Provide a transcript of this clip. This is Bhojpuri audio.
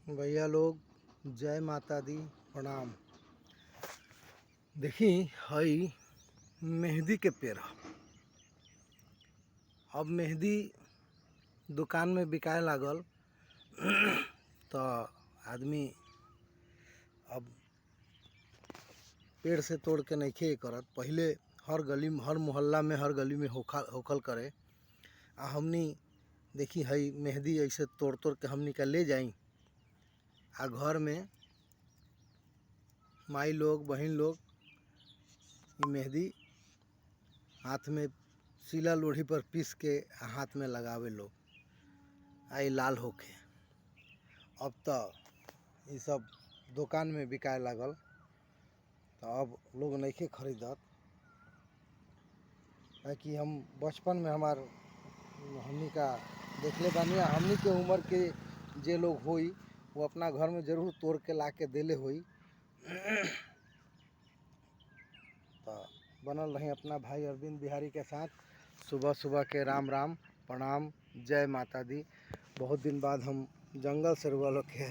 भैया लोग, जय माता दी, प्रणाम। देखी हई मेहंदी के पेड़ ह। अब मेहंदी दुकान में बिकाए लागल तो आदमी अब पेड़ से तोड़ के नइखे करत। पहिले हर गली में, हर मोहल्ला में, हर गली में होखल करे। आ हमनी देखी हई मेहंदी ऐसे तोड़ तोड़ के हमनी का ले जाई आ घर में माई लोग, बहन लोग मेहंदी हाथ में सीला लोढ़ी पर पीस के हाथ में लगावे लोग, आई लाल होके। अब तो ये सब दुकान में बिकाए लागल तो अब लोग नइखे खरीदत। कि हम बचपन में हमनी का देखले बानी। हमनी के उम्र के जे लोग होई वो अपना घर में जरूर तोड़ के ला के देले होई। तो बनल रही अपना भाई अरविंद बिहारी के साथ। सुबह सुबह के राम राम, प्रणाम, जय माता दी। बहुत दिन बाद हम जंगल से रुआ लोग के